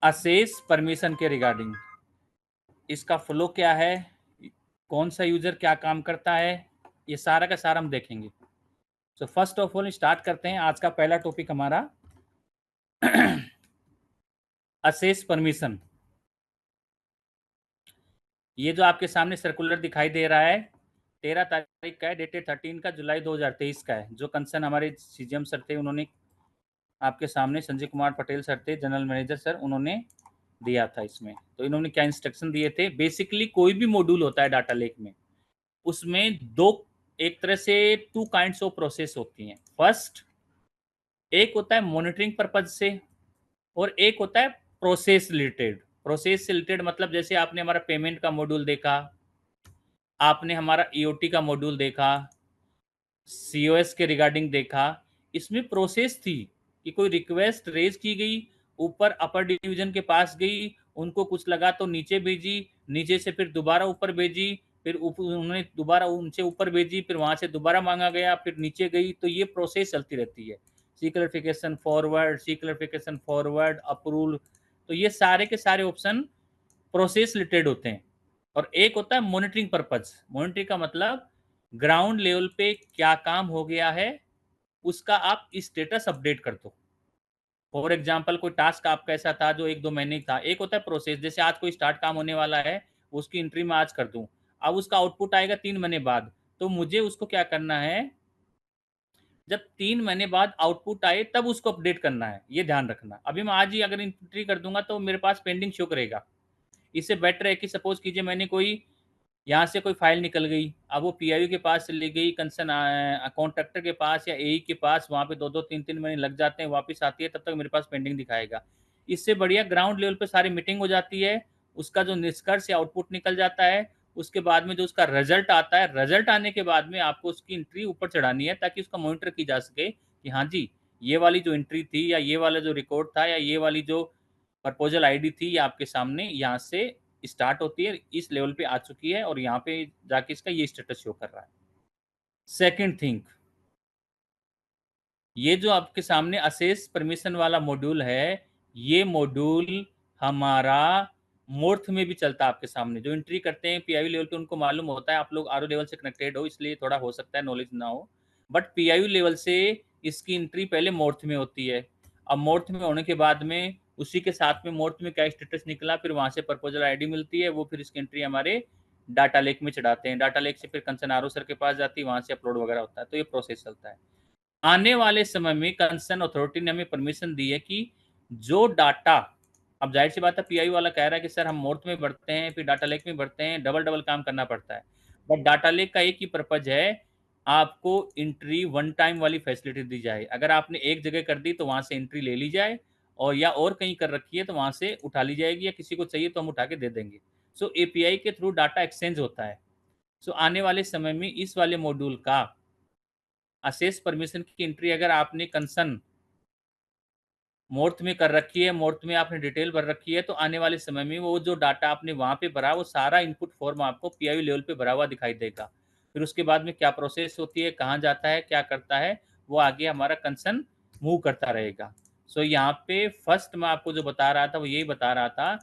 Assess permission के regarding इसका flow क्या है, कौन सा यूजर क्या काम करता है, ये सारा का सारा हम देखेंगे। So first of all start करते हैं। आज का पहला टॉपिक हमारा असेस परमिशन। ये जो आपके सामने सर्कुलर दिखाई दे रहा है 13 तारीख का है, डेटेड 13 जुलाई 2023 का है। जो कंसर्न हमारे सीजीएम सर थे, उन्होंने आपके सामने, संजय कुमार पटेल सर थे जनरल मैनेजर सर, उन्होंने दिया था। इसमें तो इन्होंने क्या इंस्ट्रक्शन दिए थे, बेसिकली कोई भी मॉड्यूल होता है डाटा लेक में, उसमें दो, एक तरह से टू काइंड्स ऑफ प्रोसेस होती हैं। फर्स्ट, एक होता है मॉनिटरिंग पर्पज से और एक होता है प्रोसेस रिलेटेड। प्रोसेस से रिलेटेड मतलब जैसे आपने हमारा पेमेंट का मॉड्यूल देखा, आपने हमारा ईओटी का मॉड्यूल देखा, सीओएस के रिगार्डिंग देखा। इसमें प्रोसेस थी कि कोई रिक्वेस्ट रेज की गई, ऊपर अपर डिवीजन के पास गई, उनको कुछ लगा तो नीचे भेजी, नीचे से फिर दोबारा ऊपर भेजी, फिर उन्होंने दोबारा उनसे ऊपर भेजी, फिर वहां से दोबारा मांगा गया, फिर नीचे गई। तो ये प्रोसेस चलती रहती है। सी क्लैरिफिकेशन फॉरवर्ड, सी क्लैरिफिकेशन फॉरवर्ड, अप्रूवल। तो ये सारे के सारे ऑप्शन प्रोसेस रिलेटेड होते हैं। और एक होता है मॉनिटरिंग पर्पज। मॉनिटरिंग का मतलब ग्राउंड लेवल पे क्या काम हो गया है, उसका आप स्टेटस अपडेट कर दो। फॉर एग्जाम्पल कोई टास्क आपका ऐसा था जो 1-2 महीने था। एक होता है प्रोसेस, जैसे आज कोई स्टार्ट काम होने वाला है, उसकी एंट्री मैं आज कर दूं, अब उसका आउटपुट आएगा 3 महीने बाद। तो मुझे उसको क्या करना है, जब 3 महीने बाद आउटपुट आए तब उसको अपडेट करना है। ये ध्यान रखना। अभी मैं आज ही अगर एंट्री कर दूंगा तो मेरे पास पेंडिंग शो करेगा। इससे बेटर है कि सपोज कीजिए मैंने कोई यहाँ से कोई फाइल निकल गई, अब वो पीआईयू के पास चली गई, कंसर्न कॉन्ट्रैक्टर के पास या एई के पास, वहाँ पे 2-2 3-3 महीने लग जाते हैं, वापस आती है तब तक मेरे पास पेंडिंग दिखाएगा। इससे बढ़िया ग्राउंड लेवल पे सारी मीटिंग हो जाती है, उसका जो निष्कर्ष या आउटपुट निकल जाता है, उसके बाद में जो उसका रिजल्ट आता है, रिजल्ट आने के बाद में आपको उसकी एंट्री ऊपर चढ़ानी है ताकि उसका मॉनिटर की जा सके कि हाँ जी, ये वाली जो एंट्री थी या ये वाला जो रिकॉर्ड था या ये वाली जो प्रपोजल आईडी थी, ये आपके सामने यहाँ से स्टार्ट होती है, इस लेवल पे आ चुकी है और यहाँ पे जाके इसका ये स्टेटस शो कर रहा है। सेकंड थिंग, ये जो आपके सामने असेस परमिशन वाला मॉड्यूल है, ये मॉड्यूल हमारा मोर्थ में भी चलता है। आपके सामने जो एंट्री करते हैं पीआईयू लेवल पे, उनको मालूम होता है, आप लोग आरओ लेवल से कनेक्टेड हो इसलिए थोड़ा हो सकता है नॉलेज ना हो, बट पीआईयू लेवल से इसकी एंट्री पहले मोर्थ में होती है। अब मोर्थ में होने के बाद में उसी के साथ में मोर्थ में क्या स्टेटस निकला, फिर वहां से प्रपोजल आईडी मिलती है, वो फिर इसकी एंट्री हमारे डाटा लेक में चढ़ाते हैं। डाटा लेक से फिर कंसर्न आरओ सर के पास जाती है, वहां से अपलोड वगैरह होता है। तो ये प्रोसेस चलता है। आने वाले समय में कंसर्न अथॉरिटी ने हमें परमिशन दी है कि जो डाटा, अब जाहिर सी बात है पीआई वाला कह रहा है कि सर हम मोर्थ में बढ़ते हैं फिर डाटा लेक में बढ़ते हैं, डबल डबल काम करना पड़ता है। बट डाटा लेक का एक ही पर्पज है, आपको एंट्री वन टाइम वाली फैसिलिटी दी जाए। अगर आपने एक जगह कर दी तो वहां से एंट्री ले ली जाए, और या और कहीं कर रखी है तो वहां से उठा ली जाएगी, या किसी को चाहिए तो हम उठा के दे देंगे। सो एपीआई के थ्रू डाटा एक्सचेंज होता है। सो आने वाले समय में इस वाले मॉड्यूल का असेस परमिशन की एंट्री अगर आपने कंसर्न मोर्थ में कर रखी है, मोर्थ में आपने डिटेल भर रखी है, तो आने वाले समय में वो जो डाटा आपने वहां पे भरा, वो सारा इनपुट फॉर्म आपको पीआईयू लेवल पे भरा हुआ दिखाई देगा। फिर उसके बाद में क्या प्रोसेस होती है, कहाँ जाता है, क्या करता है, वो आगे हमारा कंसर्न मूव करता रहेगा। सो यहाँ पे फर्स्ट मैं आपको जो बता रहा था वो यही बता रहा था,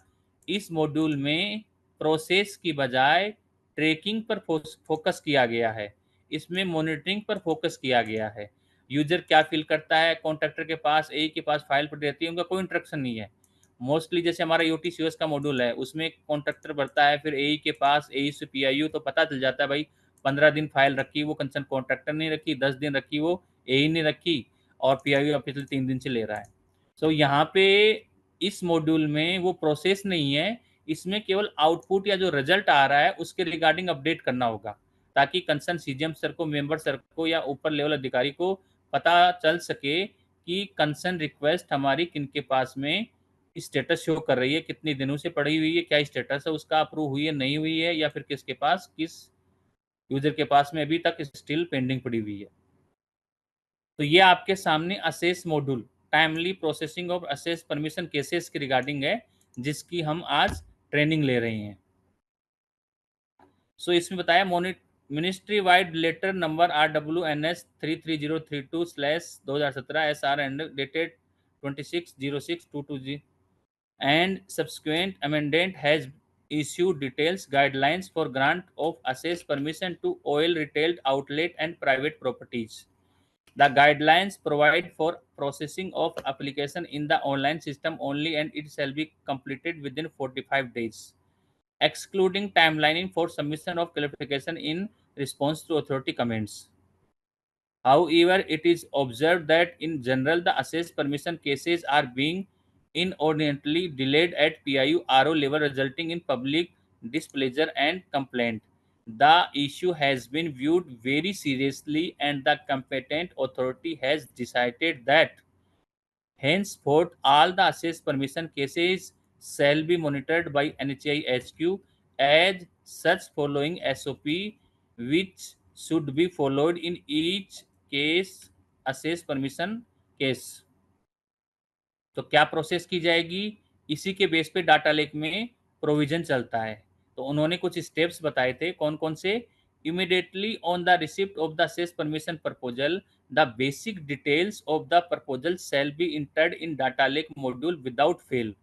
इस मॉड्यूल में प्रोसेस की बजाय ट्रैकिंग पर फोकस किया गया है, इसमें मॉनिटरिंग पर फोकस किया गया है। यूजर क्या फील करता है, कॉन्ट्रैक्टर के पास, ए के पास फाइल पड़ी रहती है, उनका कोई इंटरेक्शन नहीं है। मोस्टली जैसे हमारा यूटीसीएस का मॉड्यूल है, उसमें कॉन्ट्रैक्टर भरता है, फिर ए के पास, ए से पीआईयू, तो पता चल जाता है भाई 15 दिन फाइल रखी वो कंसर्न कॉन्ट्रैक्टर ने रखी, 10 दिन रखी वो ए ने रखी, और पीआईयू पिछले 3 दिन से ले रहा है। सो यहाँ पे इस मॉड्यूल में वो प्रोसेस नहीं है, इसमें केवल आउटपुट या जो रिजल्ट आ रहा है उसके रिगार्डिंग अपडेट करना होगा, ताकि कंसर्न सीजीएम सर को, मेंबर सर को या ऊपर लेवल अधिकारी को पता चल सके कि कंसर्न रिक्वेस्ट हमारी किन के पास में स्टेटस शो कर रही है, कितने दिनों से पड़ी हुई है, क्या स्टेटस है उसका, अप्रूव हुई है नहीं हुई है, या फिर किसके पास, किस यूजर के पास में अभी तक स्टिल पेंडिंग पड़ी हुई है। तो ये आपके सामने assess module, timely processing of assess permission cases की रिगार्डिंग है, जिसकी हम आज ट्रेनिंग ले रहे हैं। सो इसमें बताया ministry wide letter number RWNS 33032/2017 SR and dated 26/06/220 and subsequent amendment has issued details guidelines for grant of access permission to oil retail outlet and private properties. The guidelines provide for processing of application in the online system only, and it shall be completed within 45 days, excluding timelining for submission of clarification in response to authority comments. However, it is observed that in general the access permission cases are being inordinately delayed at PIU-RO level, resulting in public displeasure and complaint. The issue has been viewed very seriously, and the competent authority has decided that henceforth all the access permission cases shall be monitored by NHAI HQ as such, following SOP, which should be followed in each case access permission case. तो क्या process की जाएगी, इसी के base पे data lake में provision चलता है। तो उन्होंने कुछ स्टेप्स बताए थे, कौन कौन से। Immediately on the receipt of the assess permission proposal, the basic details of the proposal shall be entered in data lake module without fail.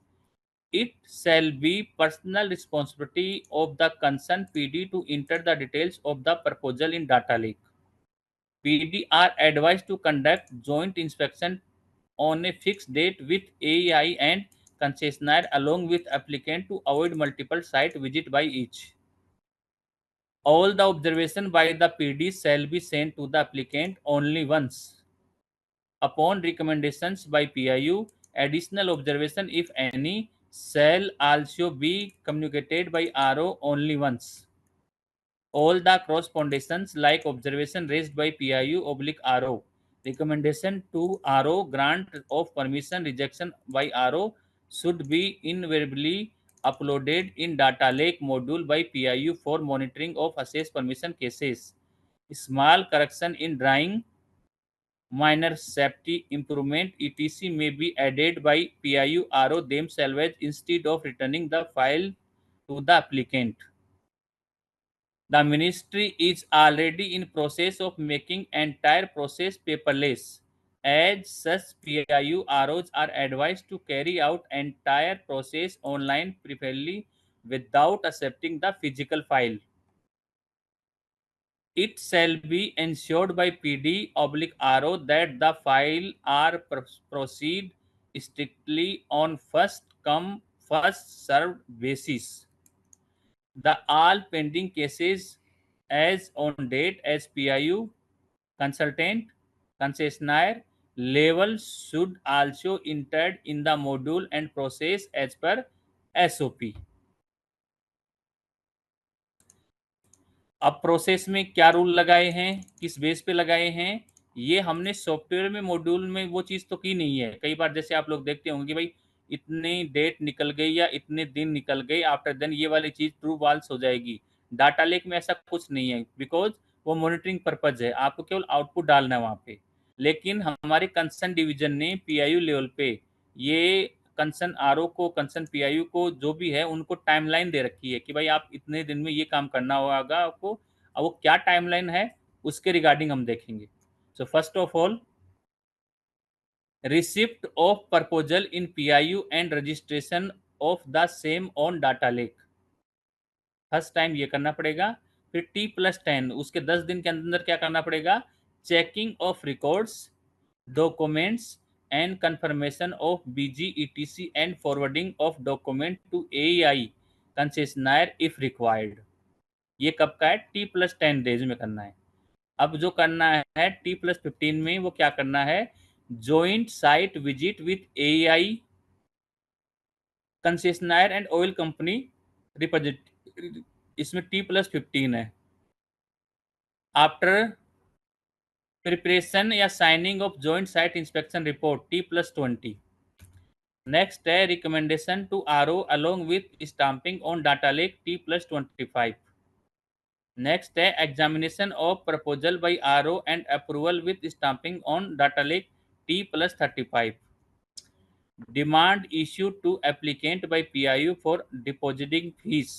It shall be personal responsibility of the concerned PD to enter the details of the proposal in data lake. PD are advised to conduct joint inspection on a fixed date with AEI and concessionaire along with applicant to avoid multiple site visit by each. All the observation by the PD shall be sent to the applicant only once. Upon recommendations by PIU, additional observation, if any, shall also be communicated by RO only once. All the correspondences like observation raised by PIU/RO, recommendation to RO, grant of permission, rejection by RO should be invariably uploaded in data lake module by PIU for monitoring of access permission cases. Small correction in drawing, minor safety improvement etc may be added by PIU/RO themselves instead of returning the file to the applicant. The ministry is already in process of making entire process paperless. As such, PIU/ROs are advised to carry out entire process online, preferably without accepting the physical file. It shall be ensured by PD/RO that the file are proceed strictly on first come first served basis. The all pending cases as on date as PIU, consultant, concessionaire level should also entered in the module and process as per SOP. अब process में क्या rule लगाए हैं, किस base पे लगाए हैं, ये हमने सॉफ्टवेयर में मॉड्यूल में वो चीज़ तो की नहीं है। कई बार जैसे आप लोग देखते होंगे कि भाई इतनी डेट निकल गई या इतने दिन निकल गए, आफ्टर देन ये वाली चीज़ ट्रू फॉल्स हो जाएगी। डाटा लेक में ऐसा कुछ नहीं है, बिकॉज वो मॉनिटरिंग पर्पज है, आपको केवल आउटपुट डालना है वहाँ पे। लेकिन हमारे कंसर्न डिवीजन ने PIU लेवल पे ये कंसर्न RO को, कंसर्न PIU को, जो भी है उनको टाइमलाइन दे रखी है कि भाई आप इतने दिन में ये काम करना होगा आपको। अब वो क्या टाइमलाइन है उसके रिगार्डिंग हम देखेंगे। So first of all, receipt of proposal in PIU and registration of the same on data lake. First time ये करना पड़ेगा। फिर T+10 उसके 10 दिन के अंदर क्या करना पड़ेगा, checking of records, documents and confirmation of BG etc and forwarding of document to AEI concessionaire if required. ये कब का है, T+10 डेज में करना है। अब जो करना है T+15 में, वो क्या करना है, joint site visit with AEI concessionaire and oil company representative, इसमें T+15 है। आफ्टर प्रिपरेशन या signing off joint site inspection report T+20। Next है recommendation to RO along with stamping on data lake T+25। Next है examination of proposal by RO and approval with stamping on data lake T+35। Demand issued to applicant by PIU for depositing fees.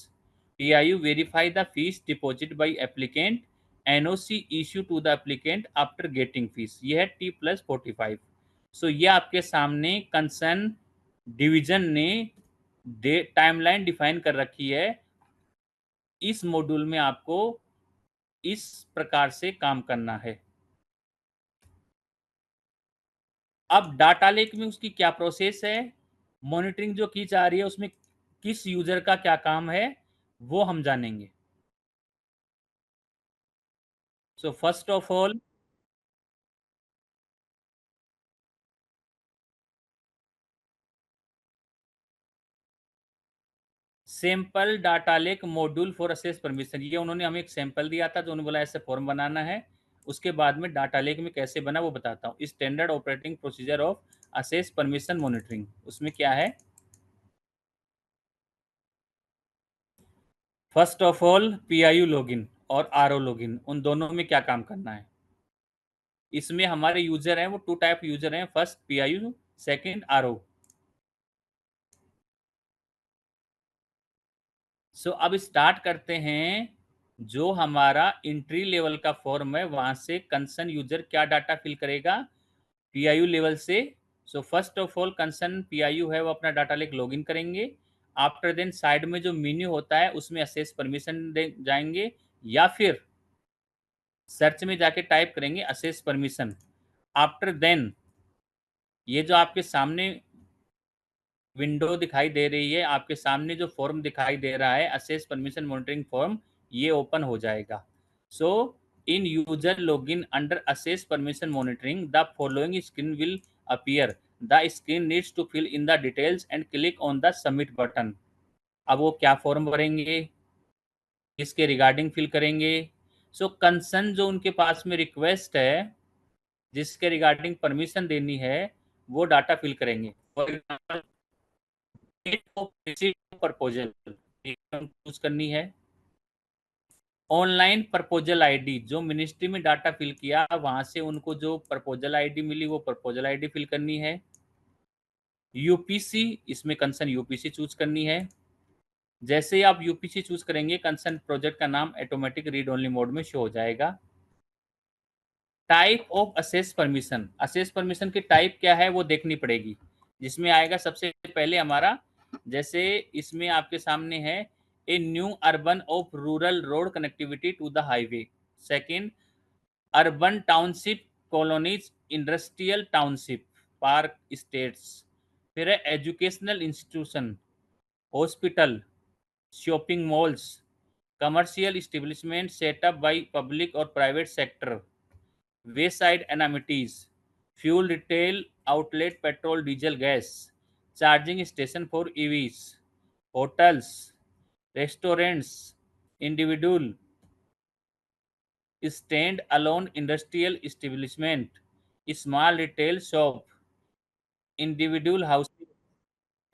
PIU verify the fees deposited by applicant. NOC issue to the applicant after getting fees. ये है T+45। सो ये आपके सामने concern division ने timeline define कर रखी है। इस मॉड्यूल में आपको इस प्रकार से काम करना है। अब डाटा लेक में उसकी क्या प्रोसेस है, मॉनिटरिंग जो की जा रही है उसमें किस यूजर का क्या काम है, वो हम जानेंगे। So first of all, sample data lake module for assess permission, ये उन्होंने हमें एक सैंपल दिया था जो उन्होंने बोला ऐसे फॉर्म बनाना है। उसके बाद में डाटा लेक में कैसे बना वो बताता हूँ। Standard operating procedure of assess permission monitoring, उसमें क्या है। First of all, PIU login और आरओ लॉगिन, उन दोनों में क्या काम करना है। इसमें हमारे यूजर हैं वो टू टाइप यूजर हैं, first PIU, second RO. So अब स्टार्ट करते हैं। जो हमारा एंट्री लेवल का फॉर्म है वहां से कंसर्न यूजर क्या डाटा फिल करेगा, पीआईयू लेवल से। So first of all concern PIU है वो अपना डाटा लेक लॉगिन करेंगे। आफ्टर देन साइड में जो मेन्यू होता है उसमें असेस परमिशन जाएंगे, या फिर सर्च में जाके टाइप करेंगे असेस परमिशन। आफ्टर देन ये जो आपके सामने विंडो दिखाई दे रही है, आपके सामने जो फॉर्म दिखाई दे रहा है असेस परमिशन मॉनिटरिंग फॉर्म, ये ओपन हो जाएगा। So in user login under access permission monitoring the following screen will appear. The screen needs to fill in the details and click on the submit button. अब वो क्या form भरेंगे, इसके regarding fill करेंगे। सो concern जो उनके पास में request है जिसके रिगार्डिंग परमिशन देनी है वो डाटा फिल करेंगे। फॉर एग्जाम्पल प्रपोजल चूज करनी है। ऑनलाइन प्रपोजल आईडी, जो मिनिस्ट्री में डाटा फिल किया वहां से उनको जो प्रपोजल आईडी मिली वो प्रपोजल आईडी फिल करनी है। यूपीसी, इसमें कंसर्न यूपीसी चूज करनी है। जैसे ही आप यूपीसी चूज करेंगे कंसर्न प्रोजेक्ट का नाम ऑटोमेटिक रीड ओनली मोड में शो हो जाएगा। Type of assess permission, assess permission की टाइप क्या है वो देखनी पड़ेगी। जिसमें आएगा सबसे पहले हमारा, जैसे इसमें आपके सामने है a new urban of rural road connectivity to the highway. Second, urban township colonies industrial township park states. फिर है educational institution, hospital, shopping malls, commercial establishment setup by public और private sector, wayside amenities, fuel retail outlet petrol diesel gas, charging station for EVs, hotels, restaurants, individual stand alone industrial establishment, small retail shop, individual housing,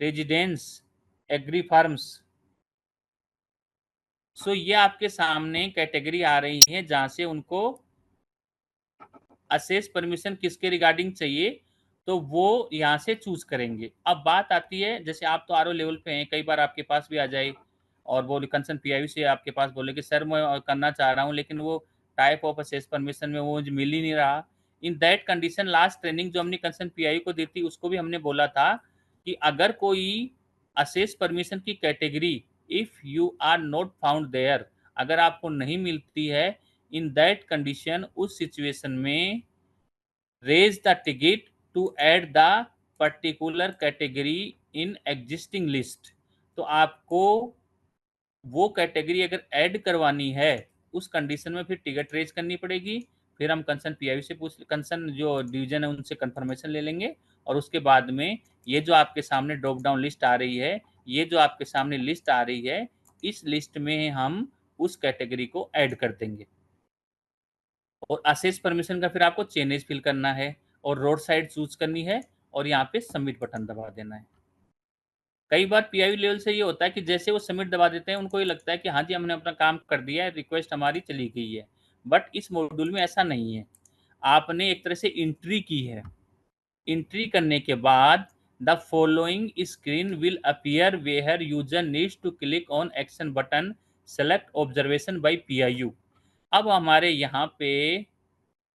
residence, agri farms. So ये आपके सामने category आ रही है जहां से उनको assess permission किसके regarding चाहिए, तो वो यहाँ से चूज करेंगे। अब बात आती है, जैसे आप तो आरओ लेवल पे हैं, कई बार आपके पास भी आ जाए और वो कंसर्न पीआईयू से आपके पास बोले कि सर मैं करना चाह रहा हूँ लेकिन वो टाइप ऑफ असेस परमिशन में वो मुझे मिल ही नहीं रहा। इन दैट कंडीशन लास्ट ट्रेनिंग जो हमने कंसर्न पीआईयू को दी थी उसको भी हमने बोला था कि अगर कोई असेस परमिशन की category if you are not found there, अगर आपको नहीं मिलती है, इन दैट कंडीशन उस सिचुएशन में raise the ticket to add the particular category in existing list। तो आपको वो कैटेगरी अगर ऐड करवानी है उस कंडीशन में फिर टिकट रेज करनी पड़ेगी। फिर हम कंसर्न पीआईयू से पूछ, कंसर्न जो डिवीजन है उनसे कंफर्मेशन ले लेंगे और उसके बाद में ये जो आपके सामने ड्रॉप डाउन लिस्ट आ रही है, ये जो आपके सामने लिस्ट आ रही है, इस लिस्ट में हम उस कैटेगरी को ऐड कर देंगे। और असेस परमिशन का फिर आपको चेंजेस फिल करना है और रोड साइड चूज करनी है और यहाँ पे सबमिट बटन दबा देना है। कई बार पीआईयू लेवल से ये होता है कि जैसे वो सबमिट दबा देते हैं उनको ये लगता है कि हाँ जी हमने अपना काम कर दिया है, रिक्वेस्ट हमारी चली गई है। बट इस मॉड्यूल में ऐसा नहीं है, आपने एक तरह से एंट्री की है। एंट्री करने के बाद the following screen will appear where user needs to click on action button select observation by PIU. अब हमारे यहाँ पे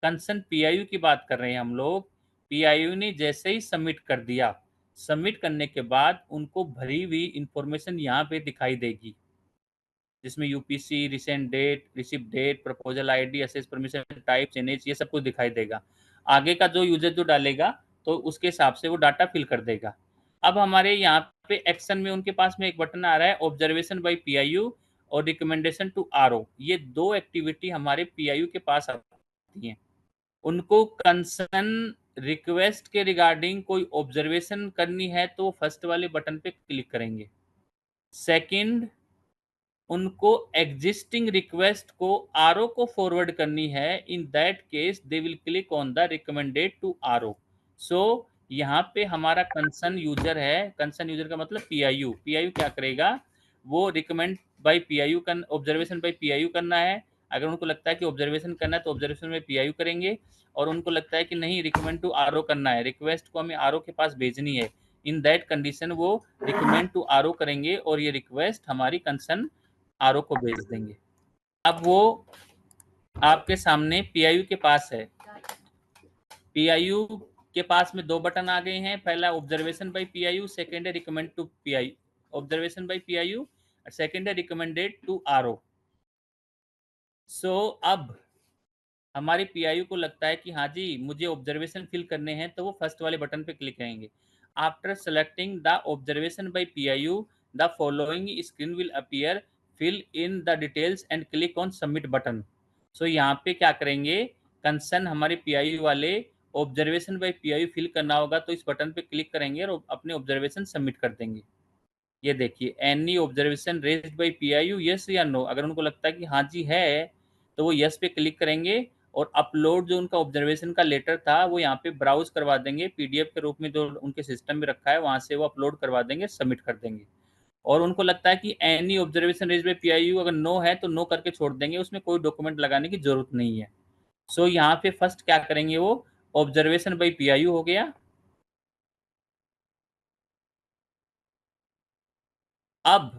कंसर्न पीआईयू की बात कर रहे हैं हम लोग। पीआईयू ने जैसे ही सबमिट कर दिया सबमिट करने के बाद उनको भरी हुई इंफॉर्मेशन यहाँ पे दिखाई देगी, जिसमें UPC, recent date, receipt date, proposal ID, access permission type, change, ये सब कुछ दिखाई देगा। आगे का जो यूजर जो डालेगा तो उसके हिसाब से वो डाटा फिल कर देगा। अब हमारे यहाँ पे एक्शन में उनके पास में एक बटन आ रहा है, ऑब्जर्वेशन बाय पीआईयू और रिकमेंडेशन टू आरओ। ये दो एक्टिविटी हमारे पीआईयू के पास आती हैं। उनको कंसर्न रिक्वेस्ट के रिगार्डिंग कोई ऑब्जर्वेशन करनी है तो फर्स्ट वाले बटन पे क्लिक करेंगे। सेकंड, उनको एग्जिस्टिंग रिक्वेस्ट को आरओ को फॉरवर्ड करनी है, in that case they will click on the recommended to RO. So यहाँ पे हमारा कंसर्न यूजर है, कंसर्न यूजर का मतलब पीआईयू। पीआईयू क्या करेगा, वो रिकमेंड बाय पीआईयू कर, ऑब्जर्वेशन बाय पीआईयू करना है। अगर उनको लगता है कि ऑब्जर्वेशन करना है तो ऑब्जर्वेशन बाय पीआईयू करेंगे, और उनको लगता है कि नहीं रिकमेंड टू आरओ करना है, रिक्वेस्ट को हमें आरओ के पास भेजनी है, इन दैट कंडीशन वो रिकमेंड टू आरओ करेंगे और ये रिक्वेस्ट हमारी कंसर्न आरओ को भेज देंगे। अब वो आपके सामने पीआईयू के पास है। पीआईयू के पास में दो बटन आ गए हैं, पहला ऑब्जर्वेशन बाय पीआईयू, सेकंड है recommend to PIU, observation by PIU, second है रिकमेंडेड टू आरओ। सो अब हमारे पीआईयू को लगता है कि हाँ जी मुझे ऑब्जर्वेशन फिल करने हैं, तो वो फर्स्ट वाले बटन पे क्लिक करेंगे। After selecting the observation by PIU, the following screen will appear, fill in the details and click on submit button. So यहाँ पे क्या करेंगे, कंसर्न हमारे पीआईयू वाले ऑब्जर्वेशन बाय पीआईयू फिल करना होगा तो इस बटन पे क्लिक करेंगे और अपने ऑब्जर्वेशन सबमिट कर देंगे। ये देखिए, any observation raised bye PIU, yes या नो। अगर उनको लगता है कि हाँ जी है तो वो यस पे क्लिक करेंगे और अपलोड जो उनका ऑब्जर्वेशन का लेटर था वो यहाँ पे ब्राउज करवा देंगे, पीडीएफ के रूप में जो उनके सिस्टम में रखा है वहां से वो अपलोड करवा देंगे, सबमिट कर देंगे। और उनको लगता है कि any observation raised bye PIU, अगर नो है तो नो करके छोड़ देंगे, उसमें कोई डॉक्यूमेंट लगाने की जरूरत नहीं है। सो यहाँ पे फर्स्ट क्या करेंगे, वो ऑब्जर्वेशन बाय पीआईयू हो गया। अब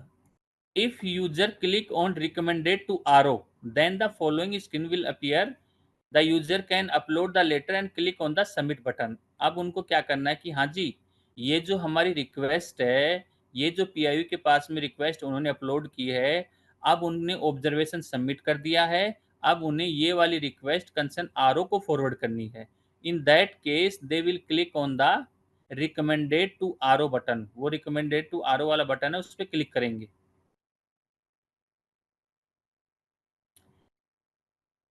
if user click on recommended to RO, then the following screen will appear, the user can upload the letter and click on the submit button। अब उनको क्या करना है कि हाँ जी ये जो हमारी रिक्वेस्ट है, ये जो पीआईयू के पास में रिक्वेस्ट उन्होंने अपलोड की है, अब उन्होंने ऑब्जर्वेशन सबमिट कर दिया है, अब उन्हें ये वाली रिक्वेस्ट कंसर्न आरओ को फॉरवर्ड करनी है। In that case they will click on the recommended to RO button. वो रिकमेंडेड टू आरओ वाला बटन है, उस पर क्लिक करेंगे।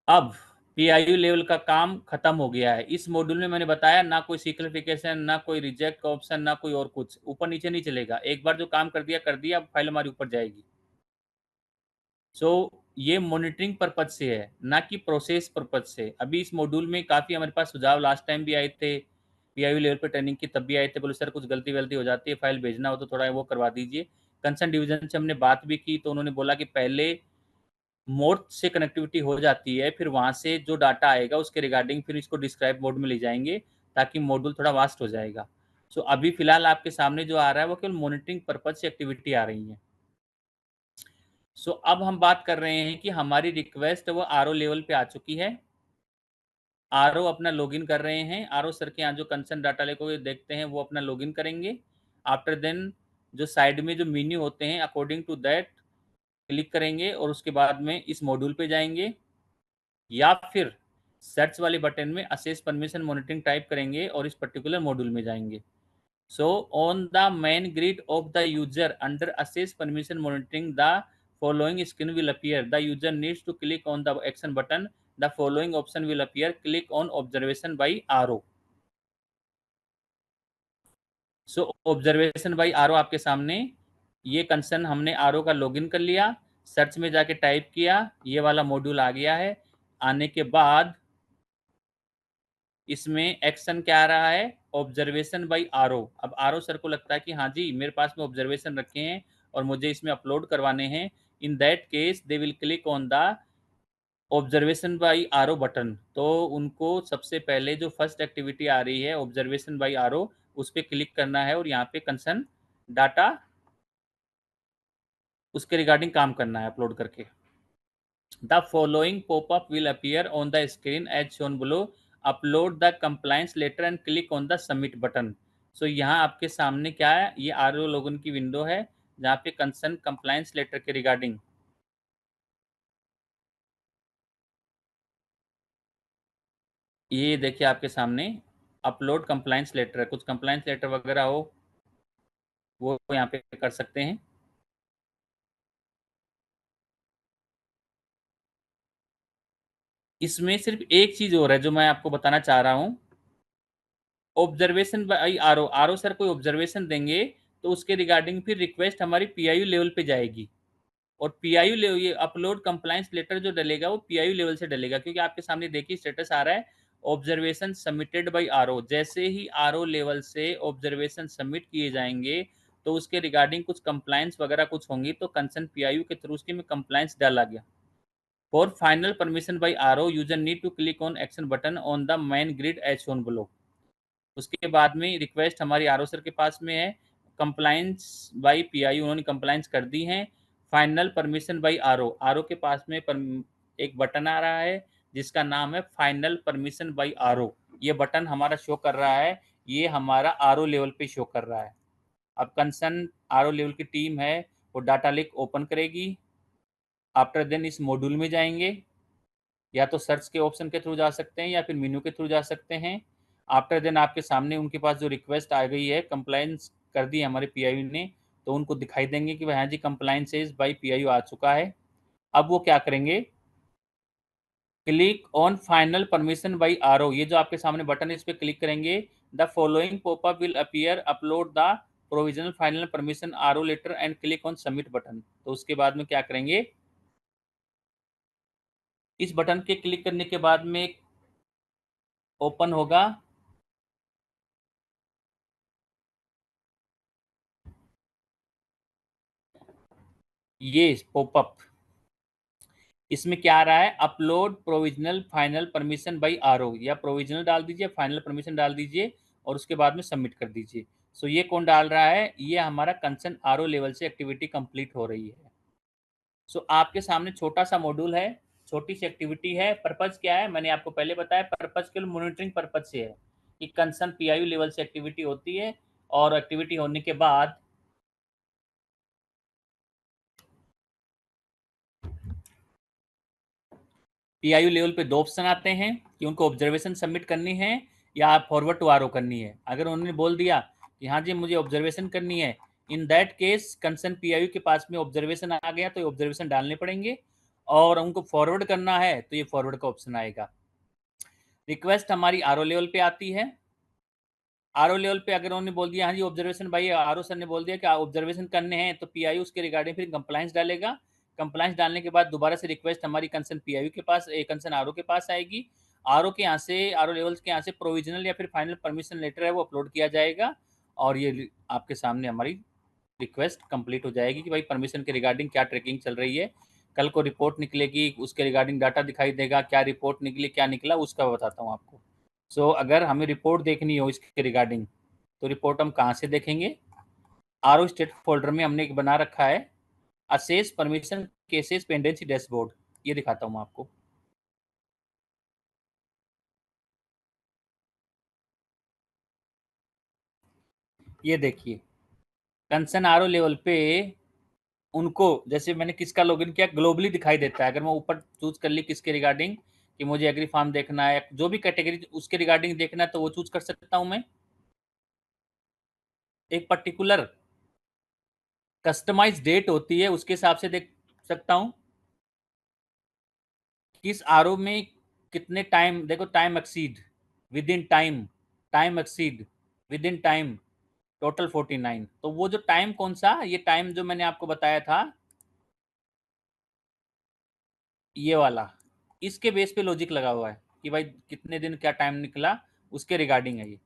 अब पीआईयू लेवल का काम खत्म हो गया है। इस मॉड्यूल में मैंने बताया ना कोई सिक्लिफिकेशन, ना कोई रिजेक्ट का ऑप्शन, ना कोई और कुछ, ऊपर नीचे नहीं चलेगा। एक बार जो काम कर दिया कर दिया, अब फाइल हमारी ऊपर जाएगी। सो ये मॉनिटरिंग पर्पज से है, ना कि प्रोसेस पर्पज से। अभी इस मॉड्यूल में काफ़ी हमारे पास सुझाव लास्ट टाइम भी आए थे, पीआईयू लेवल पर ट्रेनिंग की तब भी आए थे, बोले सर कुछ गलती वलती हो जाती है, फाइल भेजना हो तो थोड़ा वो करवा दीजिए। कंसर्न डिवीजन से हमने बात भी की तो उन्होंने बोला कि पहले मोड से कनेक्टिविटी हो जाती है, फिर वहां से जो डाटा आएगा उसके रिगार्डिंग फिर इसको डिस्क्राइब मोड में ले जाएंगे, ताकि मॉड्यूल थोड़ा वास्ट हो जाएगा। सो अभी फिलहाल आपके सामने जो आ रहा है वो केवल मॉनिटरिंग पर्पज से एक्टिविटी आ रही है। सो अब हम बात कर रहे हैं कि हमारी रिक्वेस्ट वो आरओ लेवल पे आ चुकी है। आरओ अपना लॉगिन कर रहे हैं, आरओ सर के यहाँ जो कंसर्न डाटा लेकर देखते हैं वो अपना लॉगिन करेंगे। आफ्टर देन जो साइड में जो मेन्यू होते हैं अकॉर्डिंग टू दैट क्लिक करेंगे और उसके बाद में इस मॉड्यूल पे जाएंगे, या फिर सर्च वाले बटन में असेस परमिशन मॉनिटरिंग टाइप करेंगे और इस पर्टिकुलर मॉड्यूल में जाएंगे। So on the main grid of the user under access permission monitoring, the following screen will appear, the user needs to click on the action button, the following option will appear, click on observation by RO। So observation by RO आपके सामने, ये concern हमने RO का login कर लिया, search में जाके type किया, ये वाला मॉड्यूल आ गया है। आने के बाद इसमें एक्शन क्या आ रहा है, ऑब्जर्वेशन बाई आरओ। अब आरओ सर को लगता है कि हाँ जी मेरे पास में ऑब्जर्वेशन रखे हैं और मुझे इसमें अपलोड करवाने हैं, इन that case they will click on the observation by RO button. तो उनको सबसे पहले जो फर्स्ट एक्टिविटी आ रही है ऑब्जर्वेशन बाई आरओ, उस पर क्लिक करना है और यहाँ पे कंसर्न डाटा उसके रिगार्डिंग काम करना है अपलोड करके। The following popup will appear on the screen as shown below, upload the compliance letter and click on the submit button. So यहाँ आपके सामने क्या है, ये आरओ लोगन की विंडो है जहाँ पे कंसर्न कंप्लायंस लेटर के रिगार्डिंग ये देखिए आपके सामने अपलोड कंप्लायंस लेटर है। कुछ कंप्लायंस लेटर वगैरह हो वो यहाँ पे कर सकते हैं। इसमें सिर्फ एक चीज और है जो मैं आपको बताना चाह रहा हूँ। Observation by RO, RO sir कोई ऑब्जर्वेशन देंगे तो उसके रिगार्डिंग फिर रिक्वेस्ट हमारी पीआईयू लेवल पे जाएगी, और पीआईयू लेवल ये अपलोड कंप्लायंस लेटर जो डलेगा वो पीआईयू लेवल से डलेगा, क्योंकि आपके सामने देखिए स्टेटस आ रहा है ऑब्जर्वेशन सबमिटेड बाय आरओ। जैसे ही आरओ लेवल से ऑब्जर्वेशन सबमिट किए जाएंगे तो उसके रिगार्डिंग कुछ कंप्लायंस वगैरह कुछ होंगी, तो कंसर्न पीआईयू के थ्रू उसके में कंप्लायंस डाला गया। For final permission by RO user need to click on action button on the main grid as shown below. उसके बाद में रिक्वेस्ट हमारी आरओ सर के पास में है, कंप्लायंस बाई पीआई उन्होंने कंप्लायंस कर दी है। Final permission by RO, RO के पास में एक बटन आ रहा है जिसका नाम है फाइनल परमिशन बाई आरओ। ये बटन हमारा शो कर रहा है, ये हमारा आरओ लेवल पे शो कर रहा है। अब कंसर्न आरओ लेवल की टीम है वो डाटा लिंक ओपन करेगी। आफ्टर देन इस मॉड्यूल में जाएंगे, या तो सर्च के ऑप्शन के थ्रू जा सकते हैं या फिर मेन्यू के थ्रू जा सकते हैं। आफ्टर देन आपके सामने उनके पास जो रिक्वेस्ट आ गई है, कंप्लायंस कर दी हमारे पीआईयू ने, तो उनको दिखाई देंगे कि भाई हाँ जी कंप्लायंस इज बाई पीआईयू आ चुका है। अब वो क्या करेंगे, click on final permission by RO, ये जो आपके सामने बटन है इस पर क्लिक करेंगे। The following popup will appear, upload the provisional final permission RO letter and click on submit button. तो उसके बाद में क्या करेंगे, इस बटन के क्लिक करने के बाद में ओपन होगा ये पॉपअप। इसमें क्या आ रहा है, upload provisional final permission by RO, या प्रोविजनल डाल दीजिए, फाइनल परमिशन डाल दीजिए और उसके बाद में सबमिट कर दीजिए। सो ये कौन डाल रहा है, ये हमारा कंसर्न आरओ लेवल से एक्टिविटी कंप्लीट हो रही है। सो आपके सामने छोटा सा मॉड्यूल है, छोटी सी एक्टिविटी है। पर्पज क्या है, मैंने आपको पहले बताया, पर्पज केवल मॉनिटरिंग पर्पज से है कि कंसर्न पीआईयू लेवल से एक्टिविटी होती है, और एक्टिविटी होने के बाद पीआईयू लेवल पे दो ऑप्शन आते हैं कि उनको ऑब्जर्वेशन सबमिट करनी है या फॉरवर्ड टू आरओ करनी है। अगर उन्होंने बोल दिया कि हाँ जी मुझे ऑब्जर्वेशन करनी है, in that case concern PIU के पास में ऑब्जर्वेशन आ गया तो ये ऑब्जर्वेशन डालने पड़ेंगे, और उनको फॉरवर्ड करना है तो ये फॉरवर्ड का ऑप्शन आएगा। रिक्वेस्ट हमारी आरओ लेवल पे आती है। आरओ लेवल पे अगर उन्होंने बोल दिया हाँ जी ऑब्जर्वेशन, भाई आरओ सर ने बोल दिया कि ऑब्जर्वेशन करने हैं, तो पीआईयू उसके रिगार्डिंग फिर कंप्लायंस डालेगा। कंप्लायंस डालने के बाद दोबारा से रिक्वेस्ट हमारी कंसर्न पीआईयू के पास, कंसर्न आरओ के पास आएगी। आरओ के यहाँ से, आरओ लेवल के यहाँ से प्रोविजनल या फिर फाइनल परमिशन लेटर है वो अपलोड किया जाएगा, और ये आपके सामने हमारी रिक्वेस्ट कंप्लीट हो जाएगी कि भाई परमिशन के रिगार्डिंग क्या ट्रैकिंग चल रही है। कल को रिपोर्ट निकलेगी, उसके रिगार्डिंग डाटा दिखाई देगा, क्या रिपोर्ट निकली क्या निकला उसका बताता हूँ आपको। सो अगर हमें रिपोर्ट देखनी हो इसके रिगार्डिंग, तो रिपोर्ट हम कहाँ से देखेंगे, आरओ स्टेट फोल्डर में हमने एक बना रखा है access permission cases pendency dashboard, ये दिखाता हूँ मैं आपको। ये देखिए कंसर्न आरओ लेवल पे उनको, जैसे मैंने किसका लॉगिन किया, ग्लोबली दिखाई देता है। अगर मैं ऊपर चूज कर ली किसके रिगार्डिंग कि मुझे एग्री फार्म देखना है, जो भी कैटेगरी उसके रिगार्डिंग देखना है तो वो चूज कर सकता हूँ मैं। एक पर्टिकुलर कस्टमाइज डेट होती है उसके हिसाब से देख सकता हूँ किस आरओ में कितने टाइम, देखो time exceed, with in time, time exceed, with in time, total 49। तो वो जो टाइम कौन सा, ये टाइम जो मैंने आपको बताया था ये वाला, इसके बेस पे लॉजिक लगा हुआ है कि भाई कितने दिन क्या टाइम निकला उसके रिगार्डिंग है ये।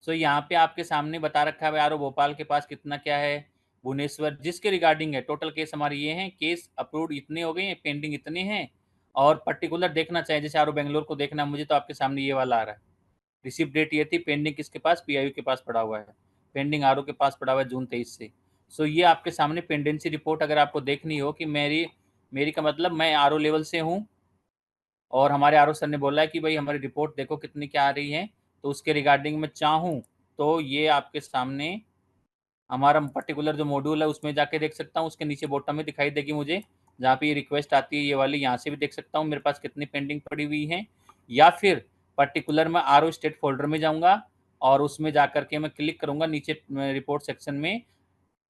सो यहाँ पे आपके सामने बता रखा है आर भोपाल के पास कितना क्या है, भुवनेश्वर जिसके रिगार्डिंग है। टोटल केस हमारे ये हैं, केस अप्रूव्ड इतने हो गए हैं, पेंडिंग इतने हैं, और पर्टिकुलर देखना चाहिए जैसे आर बेंगलोर को देखना मुझे, तो आपके सामने ये वाला आ रहा है। रिसीव डेट ये थी, पेंडिंग किसके पास, पीआईयू के पास पड़ा हुआ है, पेंडिंग आरओ के पास पड़ा हुआ है जून 23 से। सो ये आपके सामने पेंडेंसी रिपोर्ट अगर आपको देखनी हो कि मेरी मेरी का मतलब मैं आरओ लेवल से हूँ, और हमारे आरओ सर ने बोला है कि भाई हमारी रिपोर्ट देखो कितनी क्या आ रही है, तो उसके रिगार्डिंग मैं चाहूँ तो ये आपके सामने हमारा पर्टिकुलर जो मॉड्यूल है उसमें जाके देख सकता हूँ। उसके नीचे बॉटम में दिखाई देगी मुझे, जहाँ पे ये रिक्वेस्ट आती है ये वाली, यहाँ से भी देख सकता हूँ मेरे पास कितनी पेंडिंग पड़ी हुई है। या फिर पर्टिकुलर मैं आर स्टेट फोल्डर में जाऊँगा और उसमें जा करके मैं क्लिक करूँगा नीचे रिपोर्ट सेक्शन में,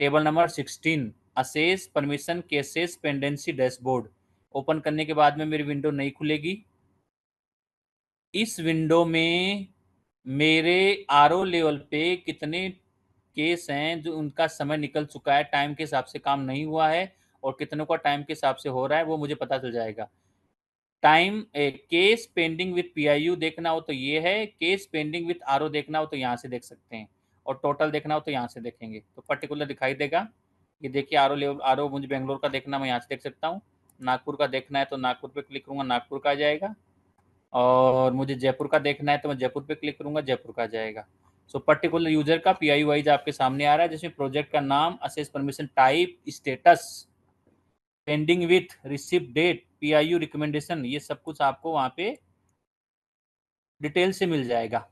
table number 16 assess permission cases pendency dashboard. Open करने के बाद में मेरी विंडो नहीं खुलेगी। इस विंडो में मेरे आरओ लेवल पे कितने केस हैं जो उनका समय निकल चुका है, टाइम के हिसाब से काम नहीं हुआ है, और कितनों का टाइम के हिसाब से हो रहा है वो मुझे पता चल जाएगा। Time case pending with PIU देखना हो तो ये है, केस पेंडिंग विथ आरओ देखना हो तो यहाँ से देख सकते हैं, और टोटल देखना हो तो यहाँ से देखेंगे तो पर्टिकुलर दिखाई देगा। ये देखिए आरओ लेवल, आरओ मुझे बेंगलोर का देखना, मैं यहाँ से देख सकता हूँ। नागपुर का देखना है तो नागपुर पे क्लिक करूँगा, नागपुर का आ जाएगा। और मुझे जयपुर का देखना है तो मैं जयपुर पे क्लिक करूंगा, जयपुर का आ जाएगा। सो पर्टिकुलर यूजर का पीआई वाइज आपके सामने आ रहा है, जिसमें प्रोजेक्ट का नाम, access permission type, status, pending with, receipt date, PIU recommendation, ये सब कुछ आपको वहाँ पे डिटेल से मिल जाएगा।